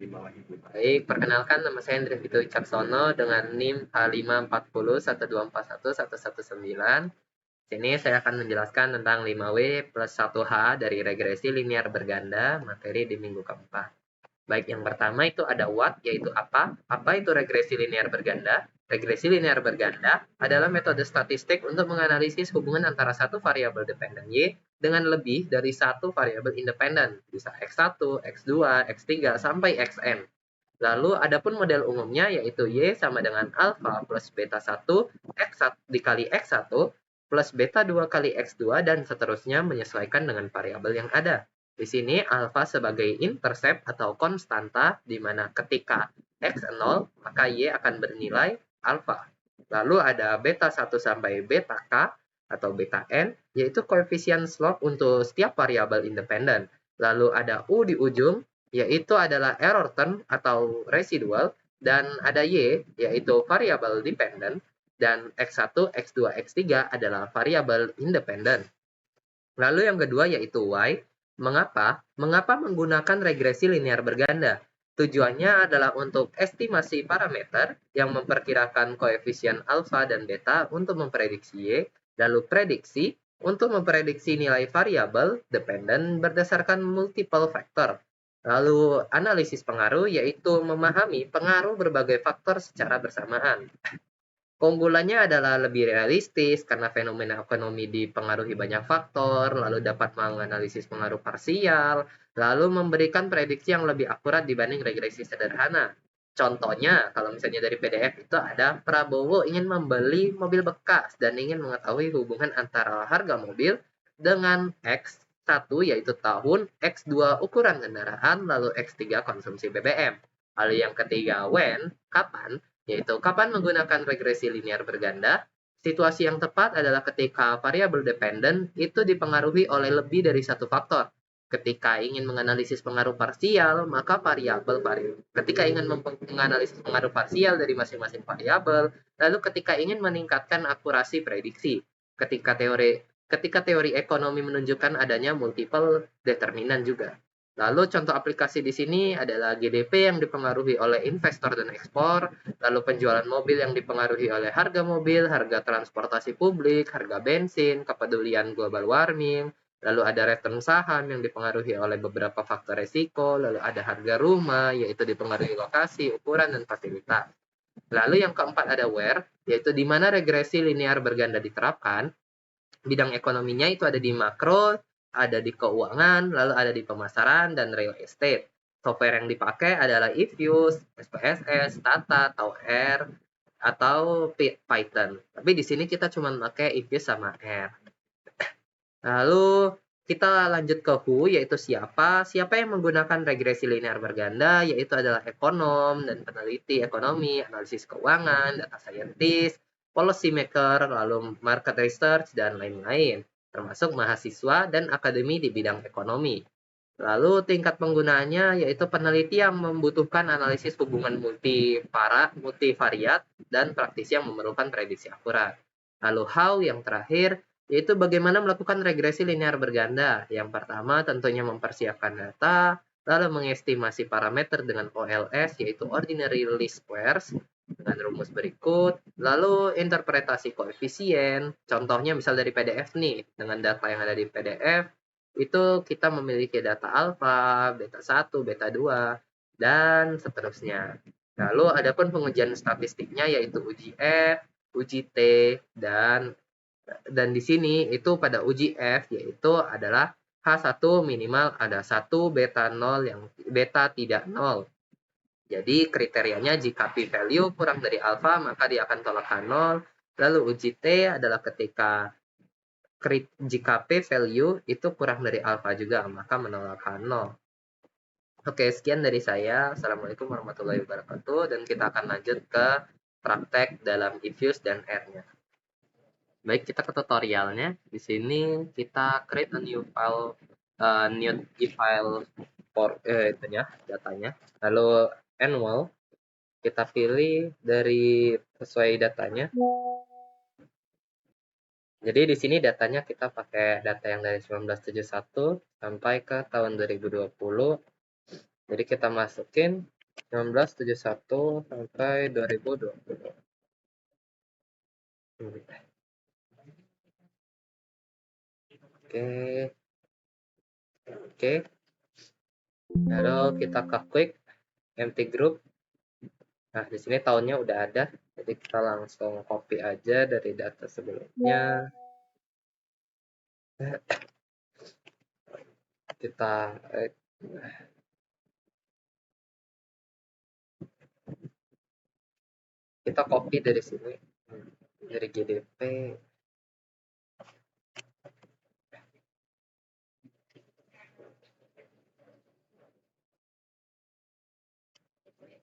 Baik, perkenalkan nama saya Andreas Vito Wicaksono dengan NIM H540 1241119. Sini saya akan menjelaskan tentang 5W plus 1H dari regresi linear berganda, materi di minggu keempat. Baik, yang pertama itu ada what, yaitu apa. Apa itu regresi linear berganda? Regresi linear berganda adalah metode statistik untuk menganalisis hubungan antara satu variabel dependen Y dengan lebih dari satu variabel independen, bisa X1, X2, X3, sampai Xn. Lalu adapun model umumnya yaitu Y sama dengan alpha plus beta 1 X1 dikali X1 plus beta 2 kali X2 dan seterusnya menyesuaikan dengan variabel yang ada. Di sini alpha sebagai intercept atau konstanta di mana ketika X 0 maka Y akan bernilai alpha. Lalu ada beta 1 sampai beta K atau beta N yaitu koefisien slope untuk setiap variabel independen. Lalu ada U di ujung yaitu adalah error term atau residual dan ada Y yaitu variabel dependent dan X1, X2, X3 adalah variabel independen. Lalu yang kedua yaitu Y. Mengapa? Mengapa menggunakan regresi linear berganda? Tujuannya adalah untuk estimasi parameter yang memperkirakan koefisien alfa dan beta untuk memprediksi Y, lalu prediksi untuk memprediksi nilai variabel dependen berdasarkan multiple factor. Lalu analisis pengaruh yaitu memahami pengaruh berbagai faktor secara bersamaan. Keunggulannya adalah lebih realistis karena fenomena ekonomi dipengaruhi banyak faktor, lalu dapat menganalisis pengaruh parsial, lalu memberikan prediksi yang lebih akurat dibanding regresi sederhana. Contohnya, kalau misalnya dari PDF itu ada Prabowo ingin membeli mobil bekas dan ingin mengetahui hubungan antara harga mobil dengan X1 yaitu tahun, X2 ukuran kendaraan, lalu X3 konsumsi BBM. Lalu yang ketiga, when, kapan, yaitu kapan menggunakan regresi linear berganda. Situasi yang tepat adalah ketika variabel dependen itu dipengaruhi oleh lebih dari satu faktor. Ketika ingin menganalisis pengaruh parsial, maka ketika ingin menganalisis pengaruh parsial dari masing-masing variabel, lalu ketika ingin meningkatkan akurasi prediksi. Ketika teori ekonomi menunjukkan adanya multiple determinan juga. Lalu contoh aplikasi di sini adalah GDP yang dipengaruhi oleh investor dan ekspor, lalu penjualan mobil yang dipengaruhi oleh harga mobil, harga transportasi publik, harga bensin, kepedulian global warming, lalu ada return saham yang dipengaruhi oleh beberapa faktor resiko, lalu ada harga rumah, yaitu dipengaruhi lokasi, ukuran, dan fasilitas. Lalu yang keempat ada where, yaitu di mana regresi linear berganda diterapkan. Bidang ekonominya itu ada di makro, ada di keuangan, lalu ada di pemasaran, dan real estate. Software yang dipakai adalah Ifuse, SPSS, Tata, atau R, atau Python. Tapi di sini kita cuma pakai Ifuse sama R. Lalu kita lanjut ke who, yaitu siapa. Siapa yang menggunakan regresi linear berganda, yaitu adalah ekonom dan peneliti ekonomi, analisis keuangan, data scientist, policy maker, lalu market research, dan lain-lain, termasuk mahasiswa dan akademi di bidang ekonomi. Lalu tingkat penggunaannya yaitu peneliti yang membutuhkan analisis hubungan multivariat dan praktisi yang memerlukan prediksi akurat. Lalu how yang terakhir yaitu bagaimana melakukan regresi linear berganda. Yang pertama tentunya mempersiapkan data, lalu mengestimasi parameter dengan OLS yaitu ordinary least squares dengan rumus berikut, lalu interpretasi koefisien, contohnya misal dari PDF nih, dengan data yang ada di PDF, itu kita memiliki data alfa, beta 1, beta 2, dan seterusnya. Lalu adapun pengujian statistiknya yaitu uji F, uji T, dan di sini itu pada uji F yaitu adalah H1 minimal ada 1, beta 0 yang beta tidak 0. Jadi kriterianya jika p value kurang dari alfa maka dia akan tolakkan 0. Lalu uji T adalah ketika jika p value itu kurang dari alfa juga maka menolakkan 0. Oke, sekian dari saya. Assalamualaikum warahmatullahi wabarakatuh dan kita akan lanjut ke praktek dalam Ifuse dan R-nya. Baik, kita ke tutorialnya. Di sini kita create a new file, new file for datanya. Lalu annual kita pilih dari sesuai datanya. Jadi di sini datanya kita pakai data yang dari 1971 sampai ke tahun 2020. Jadi kita masukin 1971 sampai 2020. Oke. Oke. Lalu kita ke quick empty group. Nah, di sini tahunnya udah ada. Jadi kita langsung copy aja dari data sebelumnya. Kita copy dari sini, dari GDP.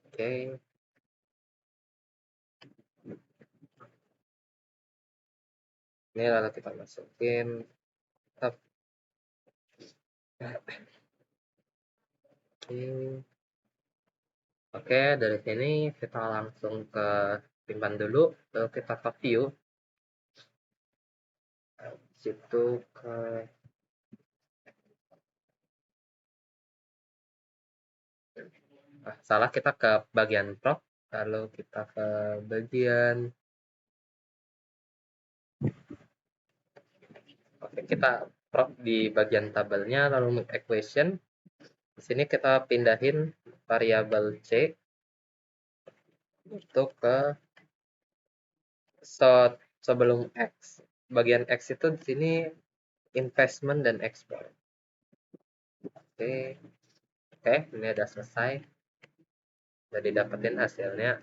Oke. Ini lalu kita masukin. Oke, dari sini kita langsung ke simpan dulu, lalu kita ke view. Situ ke salah, kita ke bagian prop, lalu kita ke bagian kita prop di bagian tabelnya, lalu make equation. Di sini kita pindahin variabel C itu ke sebelum X. Bagian X itu di sini investment dan ekspor. Oke, ini udah selesai. Jadi dapetin hasilnya.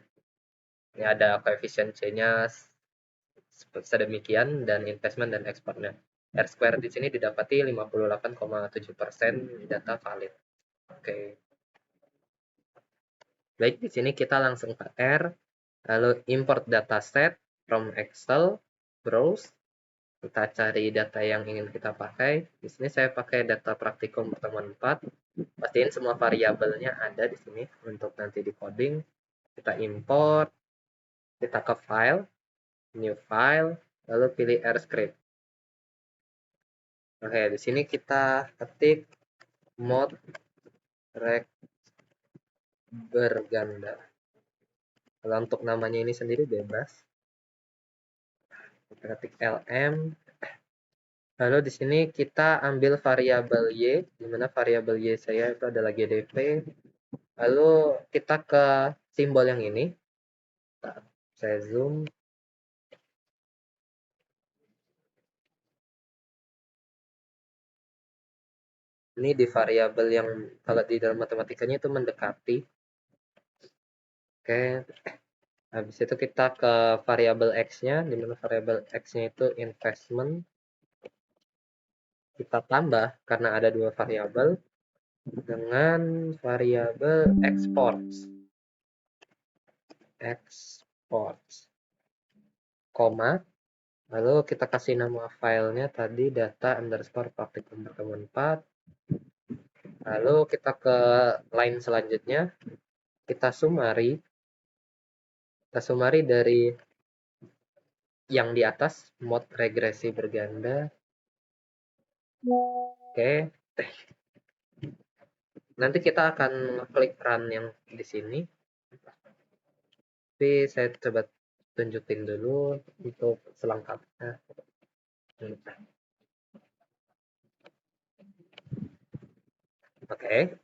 Ini ada koefisien C-nya sedemikian dan investment dan ekspornya. R square di sini didapati 58,7% data valid. Oke. Baik, di sini kita langsung ke R, lalu import dataset from Excel, browse. Kita cari data yang ingin kita pakai. Di sini saya pakai data praktikum pertemuan 4. Pastiin semua variabelnya ada di sini untuk nanti di coding. Kita import, kita ke file, new file, lalu pilih R script. Oke, di sini kita ketik mod reg berganda. Kalau untuk namanya ini sendiri bebas. Kita ketik lm. Lalu di sini kita ambil variabel y, di mana variabel y saya itu adalah GDP. Lalu kita ke simbol yang ini. Saya zoom. Ini di variabel yang kalau di dalam matematikanya itu mendekati. Oke. Habis itu kita ke variabel X-nya, di mana variabel X-nya itu investment. Kita tambah karena ada dua variabel dengan variabel exports. Koma. Lalu kita kasih nama filenya tadi data underscore praktikum pertemuan 4. Lalu kita ke line selanjutnya. Kita summary dari yang di atas, mod regresi berganda. Oke. Nanti kita akan klik run yang di sini. Tapi saya coba tunjukin dulu untuk selengkapnya. Oke.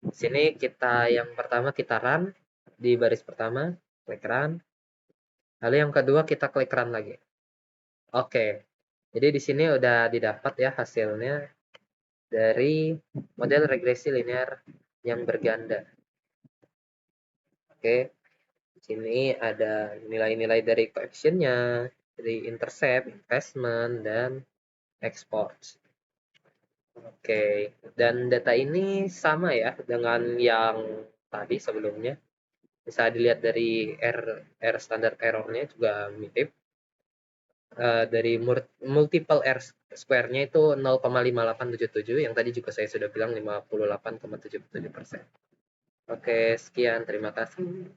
Sini kita yang pertama kita run di baris pertama, klik run. Lalu yang kedua kita klik run lagi. Oke. Jadi di sini udah didapat ya hasilnya dari model regresi linear yang berganda. Oke. Di sini ada nilai-nilai dari coefficientnya, dari intercept, investment, dan export. Oke, dan data ini sama ya dengan yang tadi sebelumnya. Bisa dilihat dari R standar error-nya juga mirip. Dari multiple R square-nya itu 0,5877, yang tadi juga saya sudah bilang 58,77%. Oke, sekian, terima kasih.